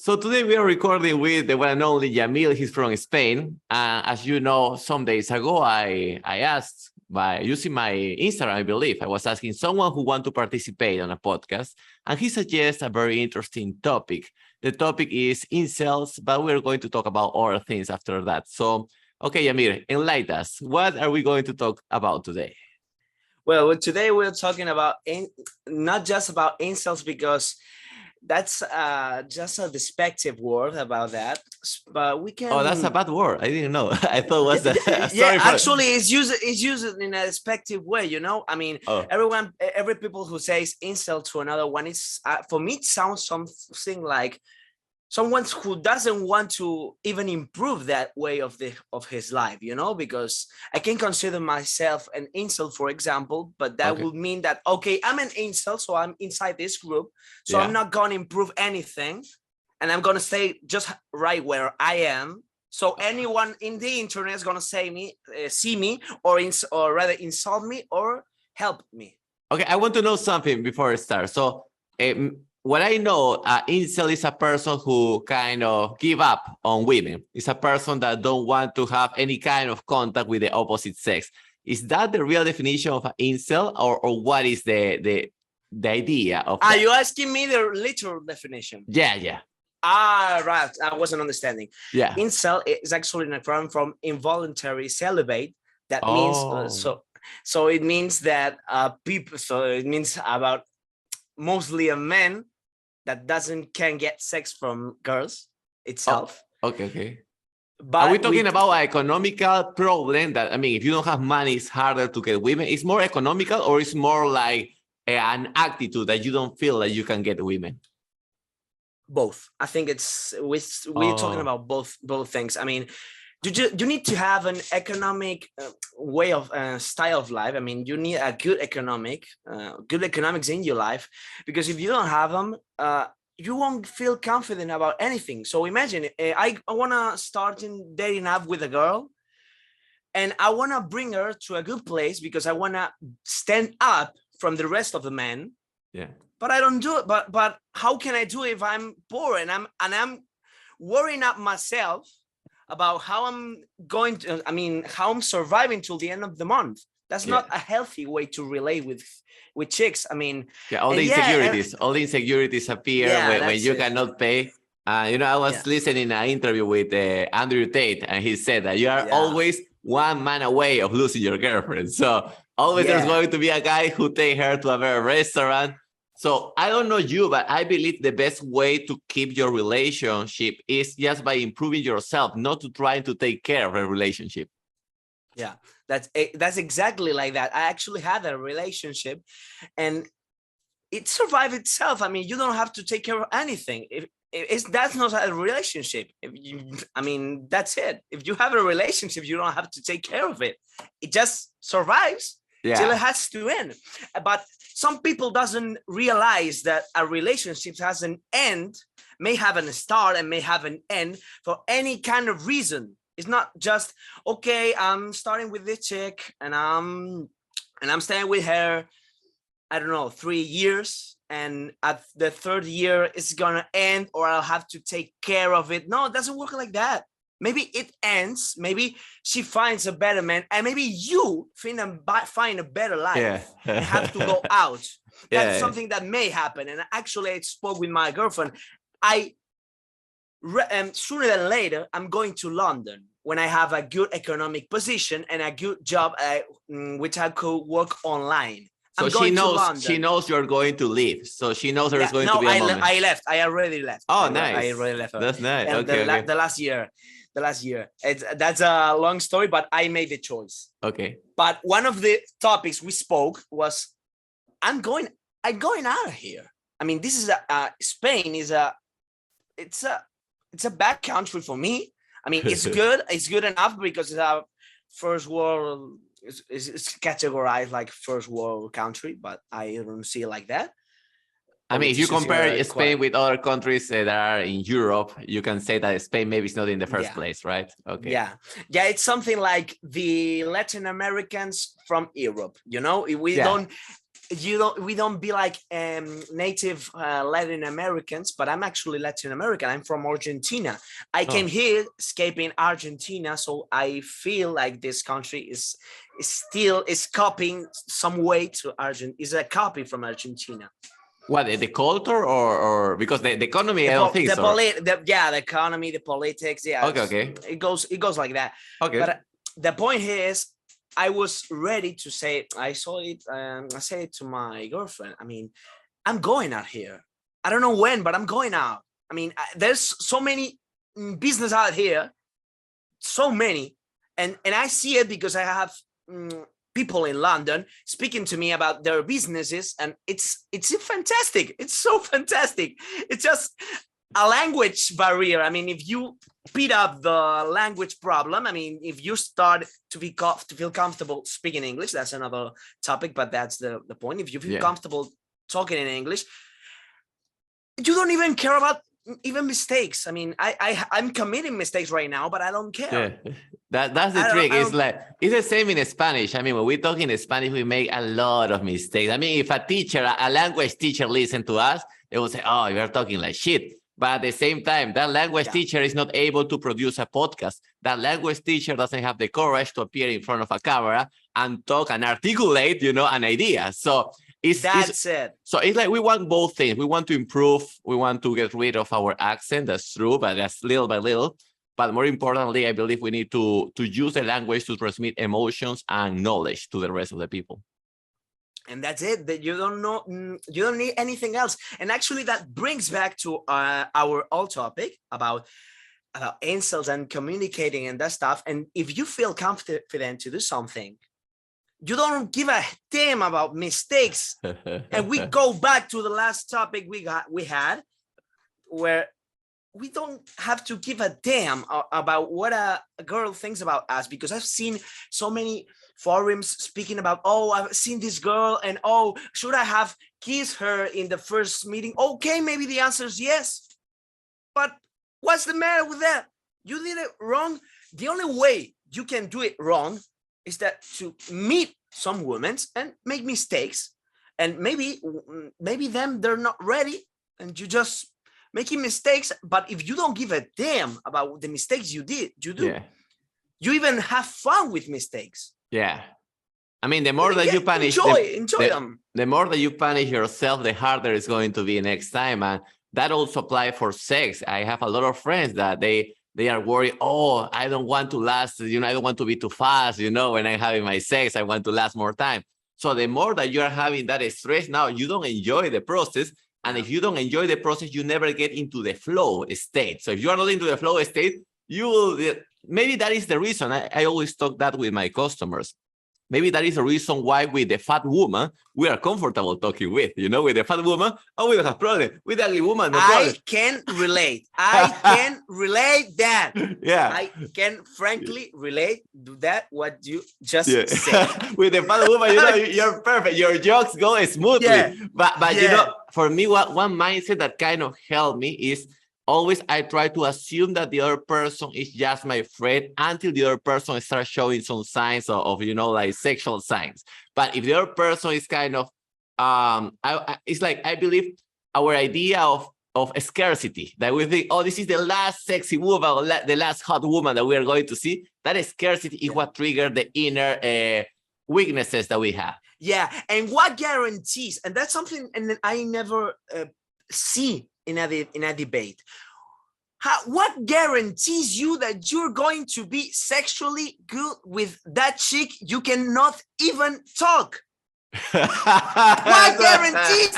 So today we are recording with the one and only Yamil. He's from Spain. As you know, some days ago, I asked by using my Instagram, I believe, I was asking someone who want to participate on a podcast, and he suggests a very interesting topic. The topic is incels, but we're going to talk about other things after that. So, okay, Yamil, enlighten us. What are we going to talk about today? Well, today we're talking about not just about incels, because that's just a despective word about that, but we can. Oh, that's a bad word. I didn't know. I thought it was the. Yeah, actually, it's used in a despective way. I mean, every people who says incel to another one, it's for me it sounds something like someone who doesn't want to even improve that way of his life, because I can consider myself an incel, for example, but that would mean that, okay, I'm an incel, so I'm inside this group, so I'm not going to improve anything, and I'm going to stay just right where I am. So anyone in the internet is going to see me, or rather insult me or help me. Okay, I want to know something before I start. So, what I know, incel is a person who kind of give up on women. It's a person that don't want to have any kind of contact with the opposite sex. Is that the real definition of an incel, or what is the idea of that? Are you asking me the literal definition? Yeah. Right. I wasn't understanding. Yeah. Incel is actually an acronym from involuntary celibate. That means so it means that people. So it means about mostly a man that can get sex from girls itself. Okay. But are we talking about an economical problem that, I mean, if you don't have money, it's harder to get women? It's more economical, or it's more like an attitude that you don't feel that you can get women? Both. I think we're talking about both things. I mean, you need to have an economic way of style of life. I mean, you need a good economics in your life, because if you don't have them, you won't feel confident about anything. So imagine I want to start in dating up with a girl, and I want to bring her to a good place because I want to stand up from the rest of the men. Yeah. But I don't do it. But how can I do it if I'm poor and I'm worrying up myself about how how I'm surviving till the end of the month? That's not a healthy way to relate with chicks. I mean, all the insecurities appear when you cannot pay. I was listening to an interview with Andrew Tate, and he said that you are always one man away of losing your girlfriend. So always there's going to be a guy who take her to a very restaurant. So I don't know you, but I believe the best way to keep your relationship is just by improving yourself, not to try to take care of a relationship. Yeah, that's exactly like that. I actually had a relationship, and it survived itself. I mean, you don't have to take care of anything. That's not a relationship. That's it. If you have a relationship, you don't have to take care of it. It just survives till it has to end. But some people doesn't realize that a relationship has an end, may have a start and may have an end for any kind of reason. It's not just, okay, I'm starting with this chick and I'm staying with her, I don't know, 3 years, and at the 3rd year it's gonna end, or I'll have to take care of it. No, it doesn't work like that. Maybe it ends, maybe she finds a better man, and maybe you find a better life and have to go out. That's something that may happen. And actually, I spoke with my girlfriend. Sooner than later, I'm going to London when I have a good economic position and a good job, which I could work online. So she knows you're going to leave. So she knows there's going to be a moment. I left. I already left. Oh, nice. I already left. That's nice. And the last year. That's a long story, but I made the choice. Okay. But one of the topics we spoke was, I'm going out of here. I mean, this is Spain is it's a bad country for me. I mean, it's good. It's good enough because it's a first world. It's categorized like first world country, but I don't see it like that. I mean, if you compare Spain with other countries that are in Europe, you can say that Spain maybe is not in the first place, right? Okay. Yeah, it's something like the Latin Americans from Europe. We don't. we don't be like native Latin Americans, but I'm actually Latin American. I'm from Argentina. I came here escaping Argentina, so I feel like this country is still copying some way to Argentina. Is a copy from Argentina. What, the culture or because the economy? I don't think so. The economy, the politics. Yeah. Okay. It goes like that. Okay. But the point here is, I was ready to say. I saw it. I said it to my girlfriend. I mean, I'm going out here. I don't know when, but I'm going out. I mean, there's so many business out here, so many, and I see it because I have people in London speaking to me about their businesses, and it's fantastic. It's so fantastic. It's just a language barrier. I mean, if you beat up the language problem, I mean, if you start to feel comfortable speaking English, that's another topic, but that's the point. If you feel comfortable talking in English, you don't even care about even mistakes. I mean, I'm committing mistakes right now, but I don't care. Yeah. That's the trick. It's like, it's the same in Spanish. I mean, when we talk in Spanish, we make a lot of mistakes. I mean, if a language teacher listen to us, they will say, oh, you're talking like shit. But at the same time, that language teacher is not able to produce a podcast. That language teacher doesn't have the courage to appear in front of a camera and talk and articulate, an idea. So that's it. So it's like we want both things. We want to improve. We want to get rid of our accent. That's true, but that's little by little. But more importantly, I believe we need to use the language to transmit emotions and knowledge to the rest of the people. And that's it. That you don't need anything else. And actually, that brings back to our old topic about insults and communicating and that stuff. And if you feel confident to do something, you don't give a damn about mistakes. And we go back to the last topic we had, where we don't have to give a damn about what a girl thinks about us, because I've seen so many forums speaking about, oh, I've seen this girl, and oh, should I have kissed her in the first meeting? Okay, maybe the answer is yes, but what's the matter with that? You did it wrong. The only way you can do it wrong is that to meet some women and make mistakes, and maybe them, they're not ready, and you just making mistakes. But if you don't give a damn about the mistakes you do. Yeah. You even have fun with mistakes. Yeah. I mean, the more that you punish, enjoy them. The more that you punish yourself, the harder it's going to be next time. And that also applies for sex. I have a lot of friends that they are worried, oh, I don't want to last, I don't want to be too fast, when I'm having my sex, I want to last more time. So the more that you are having that stress, now you don't enjoy the process. And if you don't enjoy the process, you never get into the flow state. So if you are not into the flow state, you will, maybe that is the reason. I always talk that with my customers. Maybe that is the reason why with the fat woman, we are comfortable talking with, with the fat woman, oh, we don't have problem. With the ugly woman, no problem. I can relate. I can relate that. Yeah. I can frankly relate to that, what you just said. With the fat woman, you're perfect. Your jokes go smoothly. Yeah. But for me, one mindset that kind of helped me is always I try to assume that the other person is just my friend until the other person starts showing some signs of like sexual signs. But if the other person is kind of, it's like, I believe our idea of scarcity, that we think, oh, this is the last sexy woman, the last hot woman that we are going to see. That scarcity is what triggered the inner weaknesses that we have. Yeah, and what guarantees, and that's something and I never see in a debate. What guarantees you that you're going to be sexually good with that chick you cannot even talk? What guarantees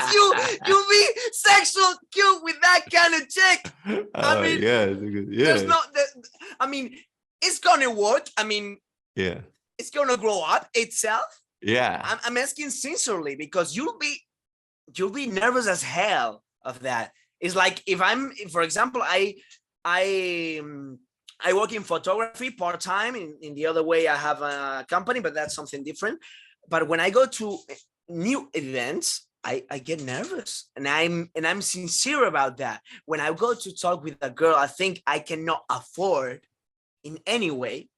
you be sexual cute with that kind of chick? I mean, there's no. I mean, it's gonna work. I mean, it's gonna grow up itself. Yeah, I'm asking sincerely, because you'll be nervous as hell of that. It's like if for example, I work in photography part-time. In the other way, I have a company, but that's something different. But when I go to new events, I get nervous, and I'm sincere about that. When I go to talk with a girl I think I cannot afford in any way,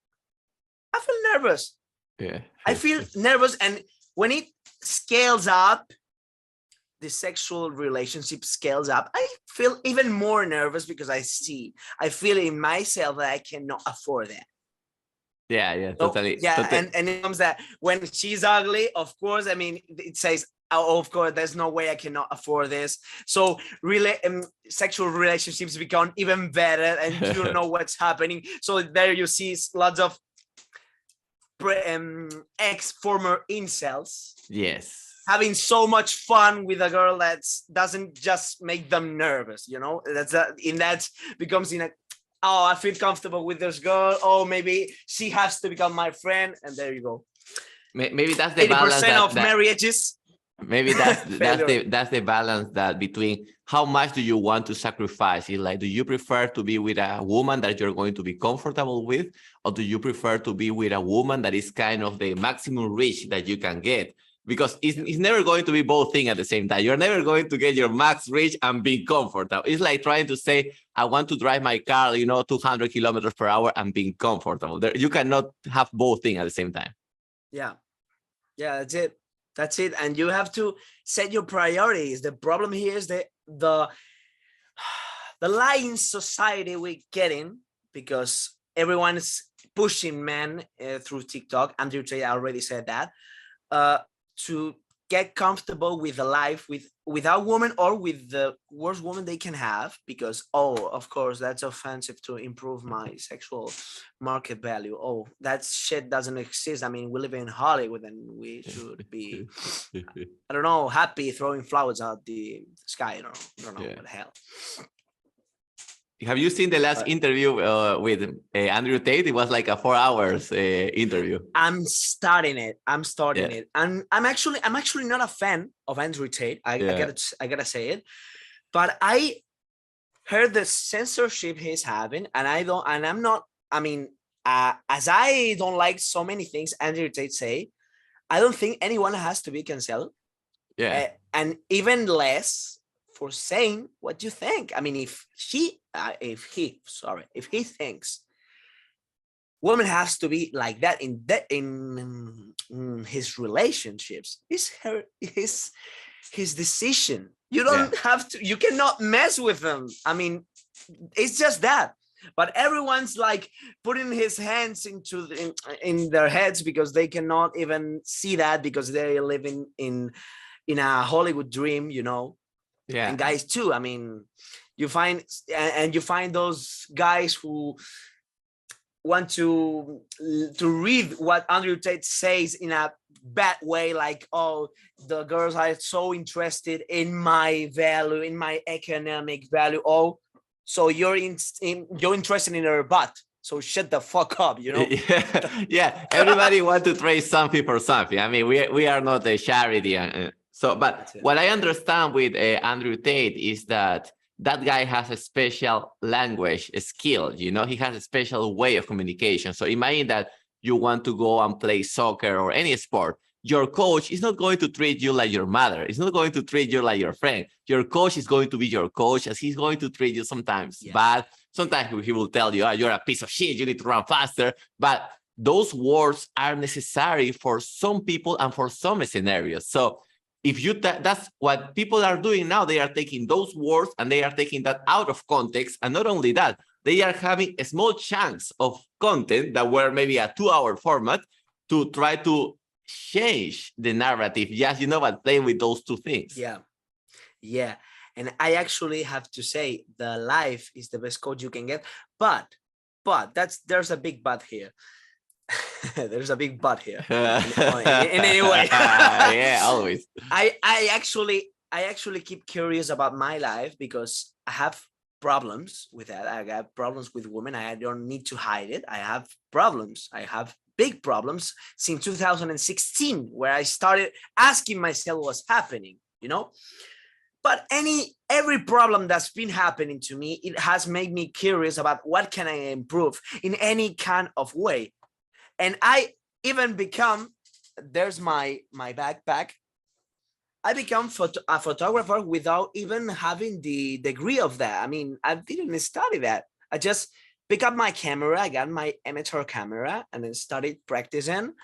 I feel nervous. Yeah, I feel nervous, and when it scales up, the sexual relationship scales up, I feel even more nervous because I feel in myself that I cannot afford that. Yeah, so, totally. Yeah, totally. and it comes that when she's ugly, of course, I mean, it says, oh, of course, there's no way I cannot afford this. So really, sexual relationships become even better, and you don't know what's happening. So there you see lots of former incels. Yes. Having so much fun with a girl that doesn't just make them nervous, you know. That becomes in a, oh, I feel comfortable with this girl. Oh, maybe she has to become my friend, and there you go. Maybe that's the 80% of marriages. Maybe that's the balance that between how much do you want to sacrifice. It's like, do you prefer to be with a woman that you're going to be comfortable with, or do you prefer to be with a woman that is kind of the maximum reach that you can get? Because it's never going to be both things at the same time. You're never going to get your max reach and be comfortable. It's like trying to say, I want to drive my car, 200 kilometers per hour and being comfortable. You cannot have both things at the same time. Yeah, that's it. And you have to set your priorities. The problem here is the lying society we're getting, because everyone is pushing men through TikTok. Andrew Tate already said that. To get comfortable with a life without woman, or with the worst woman they can have, because, oh, of course, that's offensive to improve my sexual market value. Oh, that shit doesn't exist. I mean, we live in Hollywood, and we should be, I don't know, happy throwing flowers out the sky. I don't know what the hell. Have you seen the last interview with Andrew Tate? It was like a 4 hours interview. I'm starting it. And I'm actually not a fan of Andrew Tate. I gotta say it. But I heard the censorship he's having, and I'm not. I mean, as I don't like so many things Andrew Tate say, I don't think anyone has to be canceled. Yeah. And even less for saying what you think. I mean, if he thinks woman has to be like that in his relationships, it's his decision. You don't have to. You cannot mess with them. I mean, it's just that. But everyone's like putting his hands in their heads, because they cannot even see that, because they're living in a Hollywood dream, you know. Yeah. And guys too. I mean, you find those guys who want to read what Andrew Tate says in a bad way, like, oh, the girls are so interested in my value, in my economic value. Oh, so you're interested in her butt. So shut the fuck up, you know? Yeah. Everybody wants to trade something for something. I mean, we are not a charity. But what I understand with Andrew Tate is that guy has a special language skill. He has a special way of communication. So imagine that you want to go and play soccer or any sport. Your coach is not going to treat you like your mother. He's not going to treat you like your friend. Your coach is going to be your coach, as he's going to treat you sometimes bad. Sometimes he will tell you, oh, you're a piece of shit, you need to run faster. But those words are necessary for some people and for some scenarios. So if that's what people are doing now. They are taking those words and they are taking that out of context. And not only that, they are having a small chunks of content that were maybe a 2-hour format to try to change the narrative. Yes, but play with those two things. Yeah. And I actually have to say, the life is the best coach you can get. But there's a big but here. There's a big but here. in any way. Yeah, always. I actually keep curious about my life, because I have problems with that. I have problems with women. I don't need to hide it. I have problems. I have big problems since 2016, where I started asking myself what's happening, But every problem that's been happening to me, it has made me curious about what can I improve in any kind of way. And I even become, there's my backpack. I become a photographer without even having the degree of that. I mean, I didn't study that. I just pick up my camera. I got my amateur camera and then started practicing.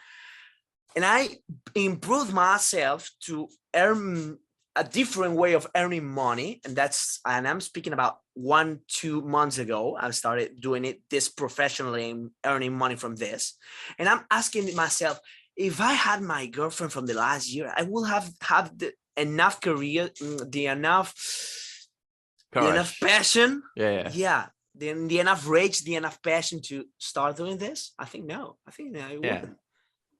And I improved myself to earn a different way of earning money. And I'm speaking about 1-2 months ago. I started doing it this professionally and earning money from this. And I'm asking myself, if I had my girlfriend from the last year, I will have the enough career, the enough passion. Yeah. The enough rage, the enough passion to start doing this. I think no. I think I wouldn't.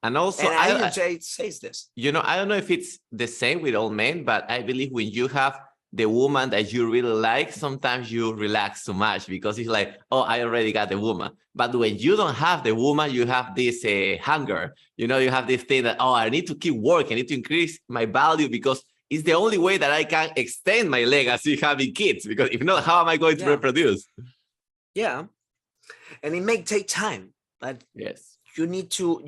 And also, and I says this. You know, I don't know if it's the same with all men, but I believe when you have the woman that you really like, sometimes you relax too much because it's like, oh, I already got the woman. But when you don't have the woman, you have this hunger. You know, you have this thing that, oh, I need to keep working. I need to increase my value because it's the only way that I can extend my legacy having kids. Because if not, how am I going to reproduce? Yeah, and it may take time. But yes. You need to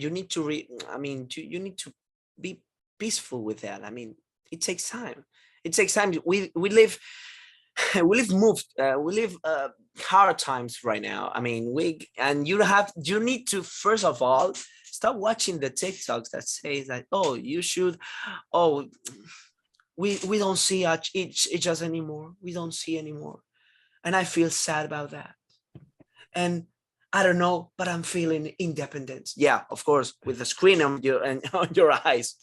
be peaceful with that. I mean, it takes time. It takes time. We live hard times right now. I mean, you need to, first of all, stop watching the TikToks that says that, oh, you should, oh, we don't see each other anymore. We don't see anymore. And I feel sad about that. And I don't know, but I'm feeling independent. Yeah, of course, with the screen on your eyes,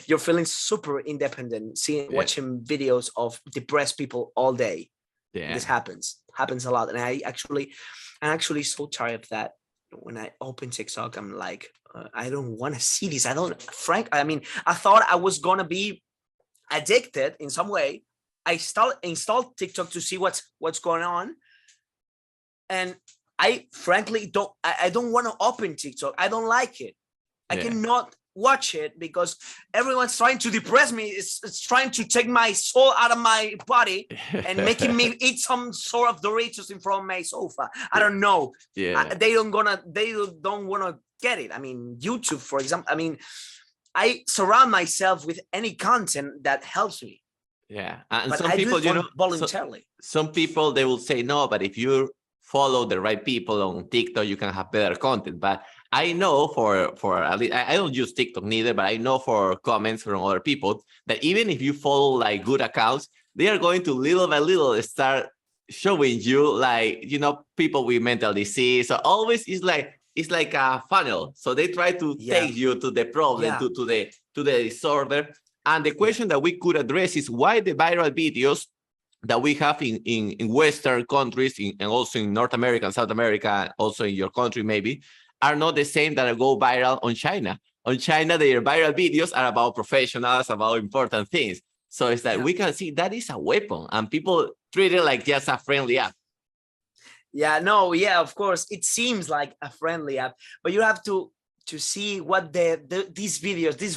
you're feeling super independent, watching videos of depressed people all day. Yeah. This happens a lot. And I'm actually so tired of that. When I open TikTok, I'm like, I don't want to see this. I thought I was going to be addicted in some way. I installed TikTok to see what's going on. And I frankly don't want to open TikTok. I don't like it. I cannot watch it because everyone's trying to depress me. It's trying to take my soul out of my body and making me eat some sort of Doritos in front of my sofa. I don't know. Yeah. They don't want to get it. I mean, YouTube, for example. I mean, I surround myself with any content that helps me. Yeah. And some people, voluntarily. Some people, they will say no, but if you follow the right people on TikTok, you can have better content. But I know for at least, I don't use TikTok neither, but I know for comments from other people that even if you follow like good accounts, they are going to little by little start showing you like, people with mental disease. So always it's like a funnel. So they try to take you to the problem, to the disorder. And the question that we could address is why the viral videos that we have in Western countries and also in North America and South America, also in your country maybe, are not the same that go viral on China. On China, their viral videos are about professionals, about important things. So it's like we can see that is a weapon and people treat it like just a friendly app. Yeah, no, yeah, of course. It seems like a friendly app, but you have to see what these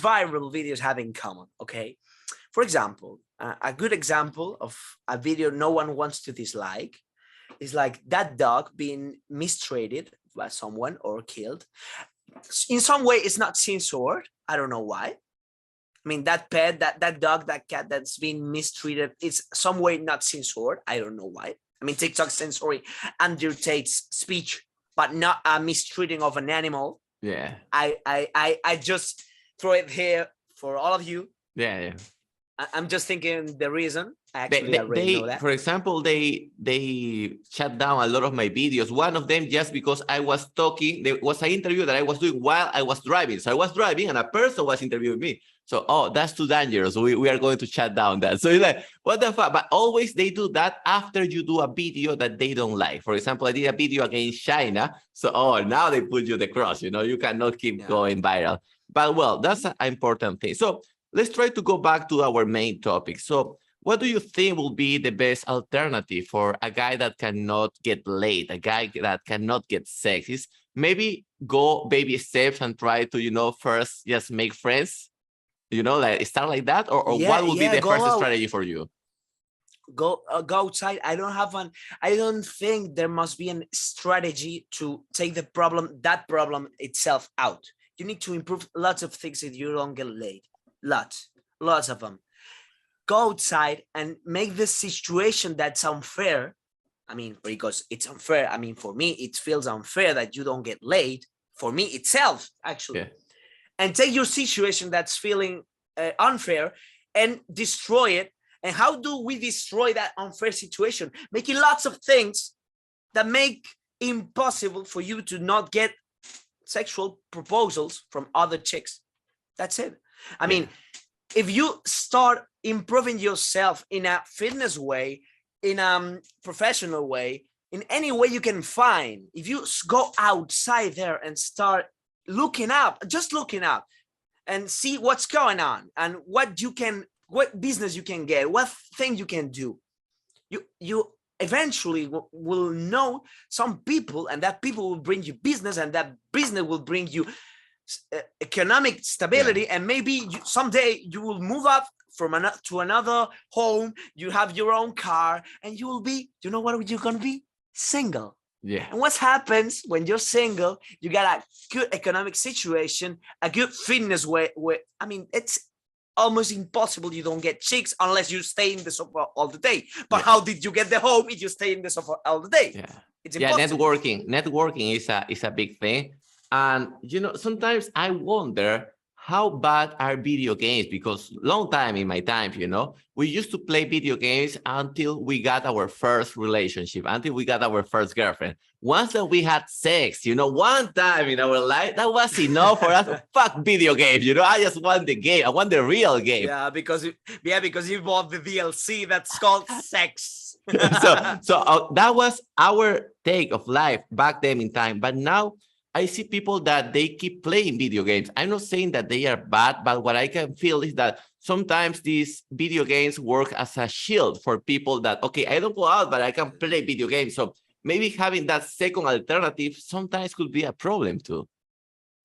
viral videos have in common, okay? For example, a good example of a video no one wants to dislike is like that dog being mistreated by someone or killed. In some way, it's not censored. I don't know why. I mean, that pet, that dog, that cat that's being mistreated, it's some way not censored. I don't know why. I mean, TikTok censoring Andrew Tate's speech, but not a mistreating of an animal. Yeah. I just throw it here for all of you. Yeah. I'm just thinking the reason. Actually, I already know that. For example, they shut down a lot of my videos. One of them just because I was talking. There was an interview that I was doing while I was driving. So I was driving and a person was interviewing me. So, that's too dangerous. We are going to shut down that. So it's like, what the fuck? But always they do that after you do a video that they don't like. For example, I did a video against China. So, now they put you the cross. You cannot keep going viral. But well, that's an important thing. So let's try to go back to our main topic. So what do you think will be the best alternative for a guy that cannot get laid, a guy that cannot get sex? Is maybe go baby steps and try to, first just make friends, like start like that? Or what will be the first strategy for you? Go outside. I don't think there must be a strategy to take that problem itself out. You need to improve lots of things if you don't get laid. Lots of them. Go outside and make the situation that's unfair. I mean, because it's unfair. I mean, for me, it feels unfair that you don't get laid. For me itself, actually. and take your situation that's feeling unfair and destroy it. And how do we destroy that unfair situation? Making lots of things that make impossible for you to not get sexual proposals from other chicks. That's it. I mean, if you start improving yourself in a fitness way, in a professional way, in any way you can find, if you go outside there and start looking up, just looking up and see what's going on and what business you can get, what thing you can do, you eventually will know some people, and that people will bring you business, and that business will bring you economic stability. And maybe someday you will move up to another home, you have your own car, and you will be, you know what you're gonna be? Single. And what happens when you're single? You got a good economic situation, a good fitness way. I mean, it's almost impossible you don't get chicks unless you stay in the sofa all the day. But how did you get the home if you stay in the sofa all the day? It's impossible. Networking is a big thing. And you know, sometimes I wonder how bad are video games, because long time in my time, you know, we used to play video games until we got our first relationship, until we got our first girlfriend. Once that we had sex, you know, one time in our life, that was enough for us to fuck video games. You know, I just want the game. I want the real game. Yeah, because you bought the DLC that's called sex. so that was our take of life back then in time. But now I see people that they keep playing video games. I'm not saying that they are bad, but what I can feel is that sometimes these video games work as a shield for people that, okay, I don't go out, but I can play video games. So maybe having that second alternative sometimes could be a problem too.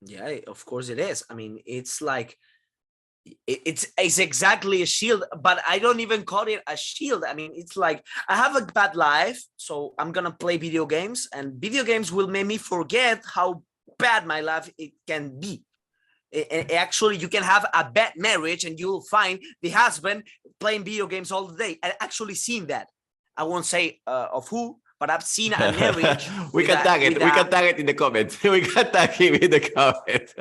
Yeah, of course it is. I mean, it's like, it's exactly a shield, but I don't even call it a shield. I mean, it's like, I have a bad life, so I'm gonna play video games, and video games will make me forget how bad my life it can be. Actually, you can have a bad marriage and you'll find the husband playing video games all the day. I actually seen that. I won't say of who, but I've seen a marriage. We can tag it in the comments. We can tag him in the comments.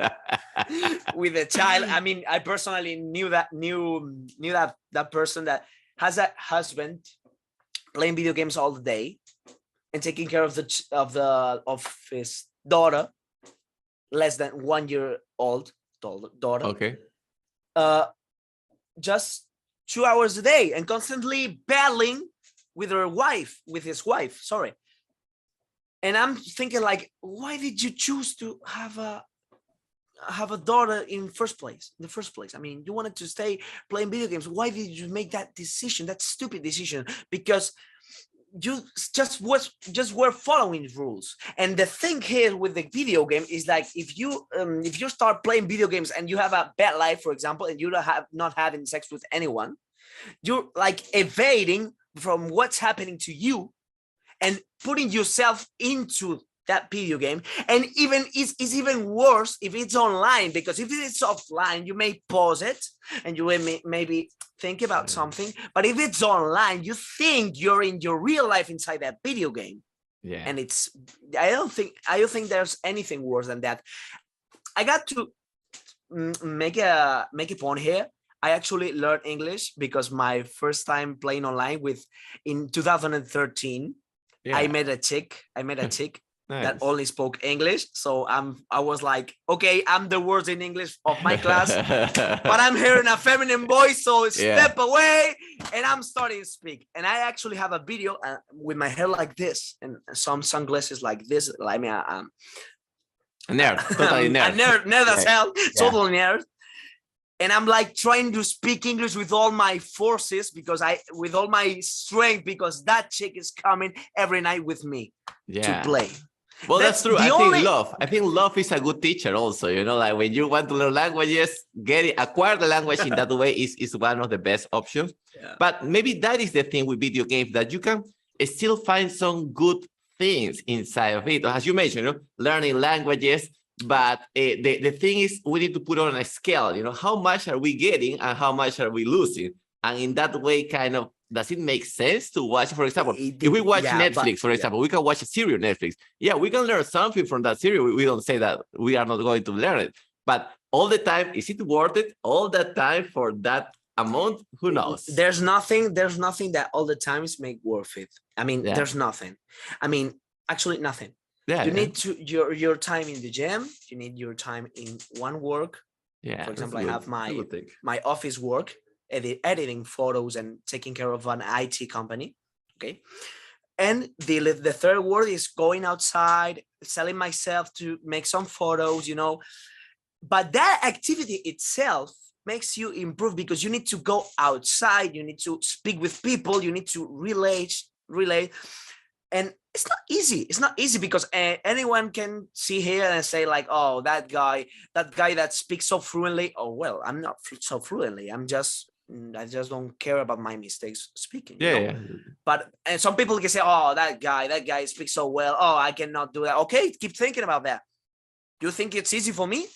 With a child. I mean, I personally knew that person that has a husband playing video games all the day and taking care of his daughter, less than 1 year old daughter. Okay. Just 2 hours a day and constantly battling with his wife, sorry. And I'm thinking, like, why did you choose to have a daughter in the first place? I mean, you wanted to stay playing video games. Why did you make that decision, that stupid decision? Because you just were following rules. And the thing here with the video game is, like, if you start playing video games and you have a bad life, for example, and you're not having sex with anyone, you're like evading from what's happening to you and putting yourself into that video game. And even it's even worse if it's online, because if it's offline, you may pause it and you may maybe think about something. But if it's online, you think you're in your real life inside that video game. Yeah. And I don't think there's anything worse than that. I got to make a point here. I actually learned English because my first time playing online in 2013, I met a chick. Nice. That only spoke English. So I was like, okay, I'm the worst in English of my class, but I'm hearing a feminine voice, so step away, and I'm starting to speak. And I actually have a video with my hair like this and some sunglasses like this. I mean, a nerd, totally nerd. A nerd as hell, totally nerd. And I'm like trying to speak English with all my forces, with all my strength, because that chick is coming every night with me to play. Well, that's true. I think love is a good teacher also, you know, like when you want to learn languages, acquire the language in that way is one of the best options. Yeah. But maybe that is the thing with video games, that you can still find some good things inside of it. As you mentioned, you know, learning languages. But the thing is, we need to put on a scale, you know, how much are we getting and how much are we losing? And in that way, kind of, does it make sense to watch? For example, if we watch Netflix, for example, we can watch a series on Netflix. Yeah, we can learn something from that series. We don't say that we are not going to learn it. But all the time, is it worth it all that time for that amount? Who knows? There's nothing that all the times make worth it. I mean, there's nothing. I mean, actually nothing. You need to your time in the gym. You need your time in one work. Yeah. For example, I have my office work, editing photos and taking care of an IT company. Okay. And the third word is going outside, selling myself to make some photos, you know. But that activity itself makes you improve because you need to go outside, you need to speak with people, you need to relate. And it's not easy. It's not easy because anyone can see here and say like, oh, that guy that speaks so fluently. Oh, well, I'm not so fluently. I just don't care about my mistakes speaking. Yeah. But and some people can say, oh, that guy speaks so well. Oh, I cannot do that. Okay, keep thinking about that. Do you think it's easy for me?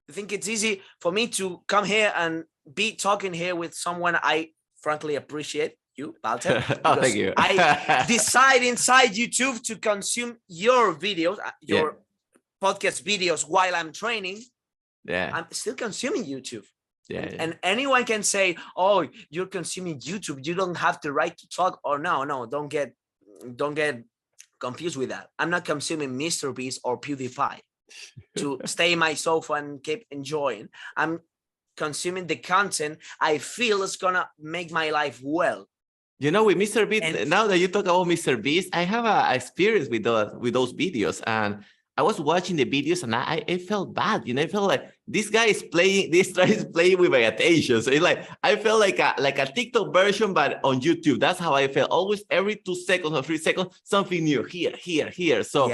You think it's easy for me to come here and be talking here with someone I frankly appreciate? You, Balta. Oh, thank you. I decide inside YouTube to consume your videos, your podcast videos while I'm training. Yeah. I'm still consuming YouTube. Yeah. And anyone can say, oh, you're consuming YouTube. You don't have the right to talk. Or no, don't get confused with that. I'm not consuming Mr. Beast or PewDiePie to stay in my sofa and keep enjoying. I'm consuming the content I feel is gonna make my life well. You know, with Mr. Beast, now that you talk about Mr. Beast, I have a experience with those videos, and I was watching the videos and I felt bad. You know, I felt like this guy is playing with my attention. So it's like I felt like a TikTok version, but on YouTube. That's how I felt. Always every 2 seconds or 3 seconds, something new here. So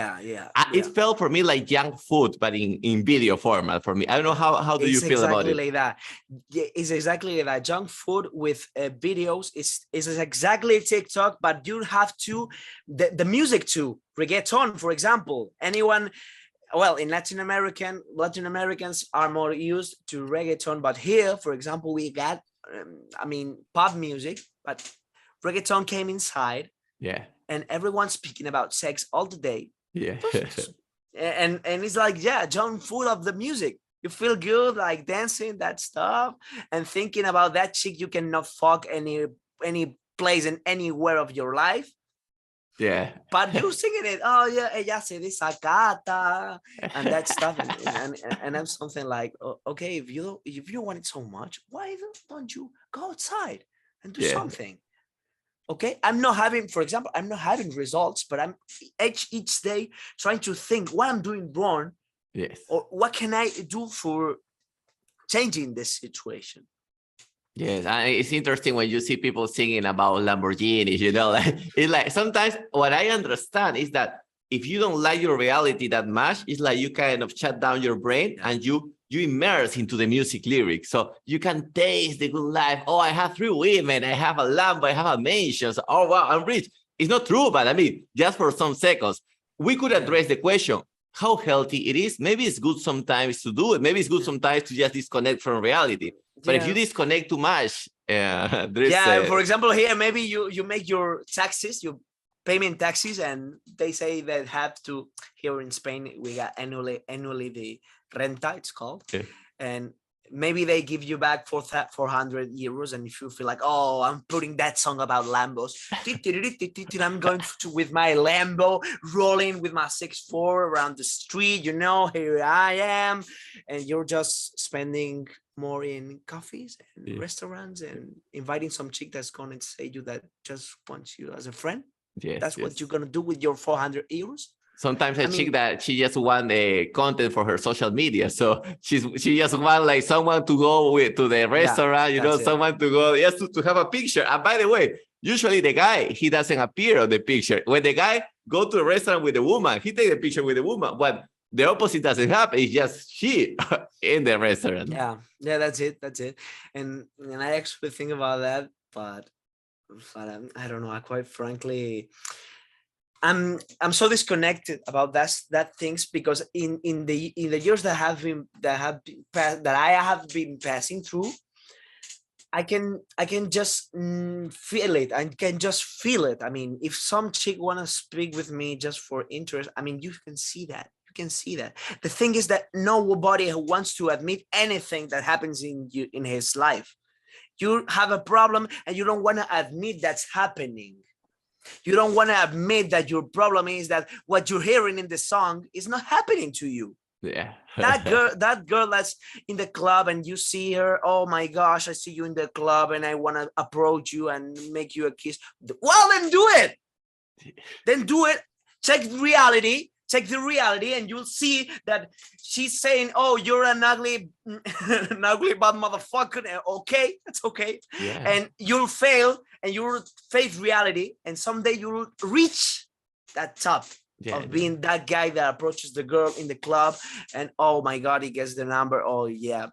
it felt for me like junk food, but in video format for me. I don't know how do you feel about it? It's exactly like that. Yeah, it's exactly like that. Junk food with videos is exactly TikTok, but you have to the music too. Reggaeton, for example, in Latin Americans are more used to reggaeton, but here, for example, we got, pop music, but reggaeton came inside. Yeah. And everyone's speaking about sex all the day. Yeah. and it's like, junk food of the music. You feel good, like dancing, that stuff, and thinking about that chick you cannot fuck any place and anywhere of your life. Yeah. But you singing it, oh yeah, ella se desacata and that stuff, and I'm something like, oh, okay, if you want it so much, why don't you go outside and do something? Okay, I'm not having results, but I'm each day trying to think what I'm doing wrong, or what can I do for changing this situation. Yes, it's interesting when you see people singing about Lamborghinis, you know, like, it's like sometimes what I understand is that if you don't like your reality that much, it's like you kind of shut down your brain and you immerse into the music lyrics. So you can taste the good life. Oh, I have 3 women. I have a Lambo. I have a mansion. So, oh, wow, I'm rich. It's not true, but I mean, just for some seconds, we could address the question, how healthy it is. Maybe it's good sometimes to do it. Maybe it's good sometimes to just disconnect from reality. But if you disconnect too much, for example, here, maybe you make your taxes, your payment taxes, and they say that have to, here in Spain, we got annually the renta, it's called. Yeah. And maybe they give you back 400 euros, and if you feel like, oh, I'm putting that song about Lambos, I'm going with my Lambo, rolling with my 6'4" around the street, you know, here I am, and you're just spending more in coffees and restaurants and inviting some chick that's going to say you that just wants you as a friend. That's what you're going to do with your 400 euros. Sometimes chick that she just want the content for her social media, so she just want like someone to go to the restaurant, you know, someone to go just to have a picture. And by the way, usually the guy, he doesn't appear on the picture. When the guy go to a restaurant with a woman, he take a picture with a woman. But the opposite doesn't happen. It's just she in the restaurant. Yeah, that's it. And I actually think about that, but I don't know. I quite frankly, I'm so disconnected about that things, because in the years that I have been passing through, I can just feel it. I can just feel it. I mean, if some chick wanna speak with me just for interest, I mean, you can see that. You can see that. The thing is that nobody wants to admit anything that happens in his life. You have a problem and you don't want to admit that's happening. You don't want to admit that your problem is that what you're hearing in the song is not happening to you. Yeah. that girl that's in the club and you see her, oh my gosh, I see you in the club and I want to approach you and make you a kiss. Well, then do it. Then do it. Check reality. Check the reality and you'll see that she's saying, oh, you're an ugly, an ugly bad motherfucker. Okay, that's okay. Yeah. And you'll fail and you'll face reality and someday you'll reach that top of being that guy that approaches the girl in the club and oh my God, he gets the number. Oh yeah.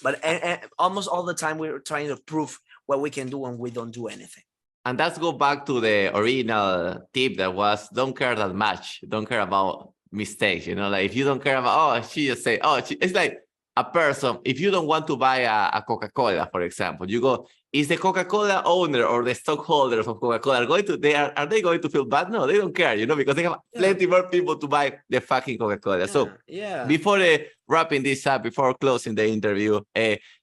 But and almost all the time we're trying to prove what we can do and we don't do anything. And that's go back to the original tip that was don't care that much. Don't care about mistakes. You know, like if you don't care about, oh, she just say, oh, it's like a person. If you don't want to buy a Coca-Cola, for example, you go, is the Coca-Cola owner or the stockholders of Coca-Cola going to, are they going to feel bad? No, they don't care, you know, because they have plenty more people to buy the fucking Coca-Cola. So before wrapping this up, before closing the interview,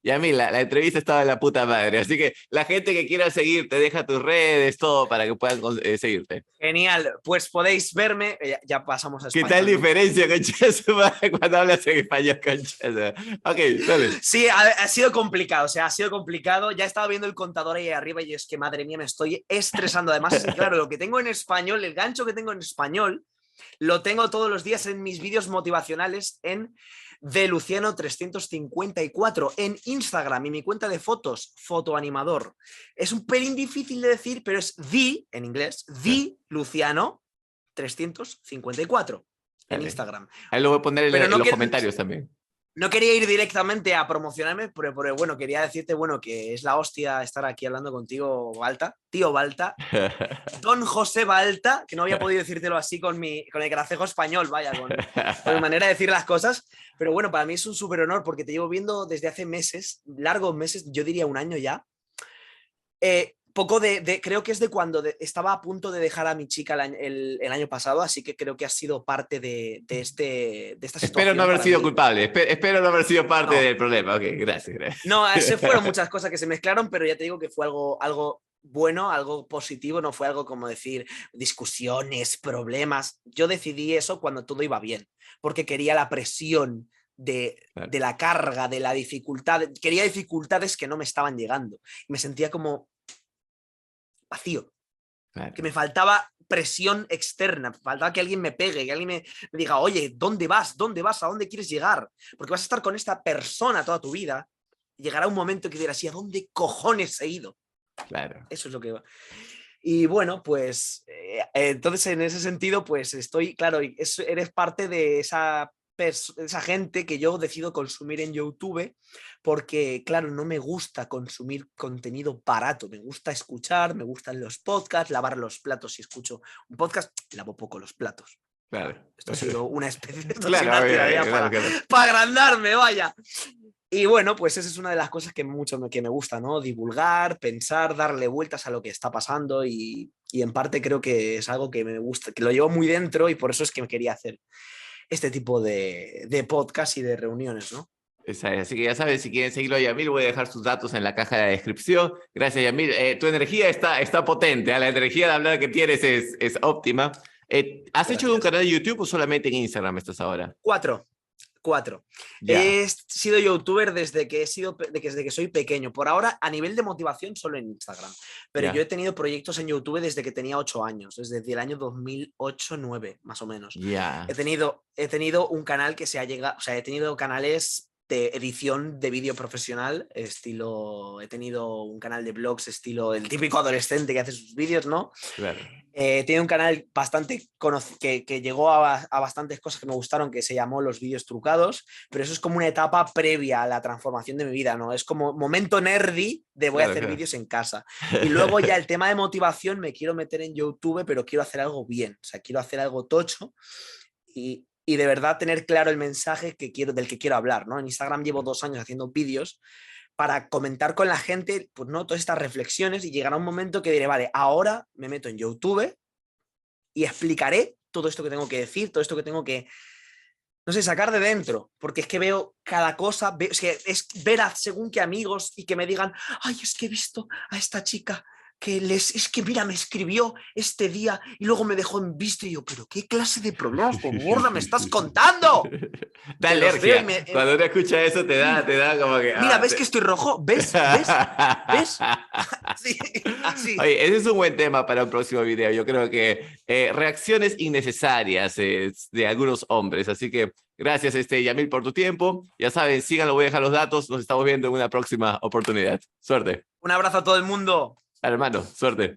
Yamil, la entrevista estaba de la puta madre, así que la gente que quiera seguirte, deja tus redes, todo para que puedan seguirte. Genial, pues podéis verme, ya pasamos a España. ¿Qué tal diferencia, conchazo, cuando hablas en español, conchazo? Ok, dale. Sí, ha sido complicado, o sea, ha sido complicado, ya estaba viendo el contador ahí arriba y es que, madre mía, me estoy estresando. Además, es que, claro, lo que tengo en español, el gancho que tengo en español, lo tengo todos los días en mis vídeos motivacionales en de Luciano 354 en Instagram y mi cuenta de fotos, fotoanimador. Es un pelín difícil de decir, pero es en inglés, Luciano 354 en Instagram. Ahí lo voy a poner en los comentarios también. No quería ir directamente a promocionarme, pero bueno, quería decirte, bueno, que es la hostia estar aquí hablando contigo, Balta, tío Balta, don José Balta, que no había podido decírtelo así con el gracejo español, vaya, con mi manera de decir las cosas, pero bueno, para mí es un súper honor porque te llevo viendo desde hace meses, largos meses, yo diría un año ya, creo que es de cuando estaba a punto de dejar a mi chica el año pasado, así que creo que ha sido parte de esta situación. Espero no haber sido culpable, espero no haber sido parte del problema. Ok, gracias. No, fueron muchas cosas que se mezclaron, pero ya te digo que fue algo bueno, algo positivo, no fue algo como decir discusiones, problemas. Yo decidí eso cuando todo iba bien, porque quería la presión de la carga, de la dificultad, quería dificultades que no me estaban llegando. Y me sentía como vacío, que me faltaba presión externa, me faltaba que alguien me pegue, que alguien me diga, oye, ¿dónde vas? ¿A dónde quieres llegar? Porque vas a estar con esta persona toda tu vida y llegará un momento que dirás, ¿y a dónde cojones he ido? Claro. Eso es lo que va. Y bueno, pues entonces en ese sentido, pues estoy, claro, eres parte de esa gente que yo decido consumir en YouTube porque, claro, no me gusta consumir contenido barato, me gusta escuchar, me gustan los podcasts, lavar los platos. Si escucho un podcast, lavo poco los platos. Claro. Esto ha sido una especie de claro. para agrandarme, vaya. Y bueno, pues esa es una de las cosas que me gusta, ¿no? Divulgar, pensar, darle vueltas a lo que está pasando y en parte creo que es algo que me gusta, que lo llevo muy dentro y por eso es que me quería hacer este tipo de podcast y de reuniones, ¿no? Así que ya saben, si quieren seguirlo a Yamil, voy a dejar sus datos en la caja de descripción. Gracias, Yamil. Tu energía está potente, ¿eh? La energía de hablar que tienes es óptima. ¿Has hecho un canal de YouTube o solamente en Instagram estás ahora? 4. Yeah. He sido youtuber desde que soy pequeño. Por ahora, a nivel de motivación, solo en Instagram. Pero yo he tenido proyectos en YouTube desde que tenía 8 años, desde el año 2008-9, más o menos. Yeah. He tenido un canal que he tenido canales de edición de vídeo profesional, he tenido un canal de blogs estilo el típico adolescente que hace sus vídeos, ¿no? Claro. Tiene un canal bastante que llegó a bastantes cosas que me gustaron, que se llamó Los Vídeos Trucados, pero eso es como una etapa previa a la transformación de mi vida, ¿no? Es como momento nerdy de voy a hacer vídeos en casa. Y luego ya el tema de motivación me quiero meter en YouTube, pero quiero hacer algo bien, o sea, quiero hacer algo tocho y de verdad tener claro el mensaje del que quiero hablar, ¿no? En Instagram llevo 2 años haciendo vídeos para comentar con la gente, pues no, todas estas reflexiones y llegará un momento que diré, vale, ahora me meto en YouTube y explicaré todo esto que tengo que decir, todo esto que tengo que no sé, sacar de dentro, porque es que veo cada cosa, es que es ver a según qué amigos y que me digan, ay, es que he visto a esta chica es que mira, me escribió este día y luego me dejó en visto y yo, pero ¿qué clase de problemas de mierda me estás contando? Da alergia. Cuando uno escucha eso te da como que... Mira, ¿ves que estoy rojo? ¿Ves? Sí, así. Oye, ese es un buen tema para un próximo video. Yo creo que reacciones innecesarias de algunos hombres. Así que gracias, Yamil, por tu tiempo. Ya saben, síganlo, voy a dejar los datos. Nos estamos viendo en una próxima oportunidad. Suerte. Un abrazo a todo el mundo. Hermano, suerte.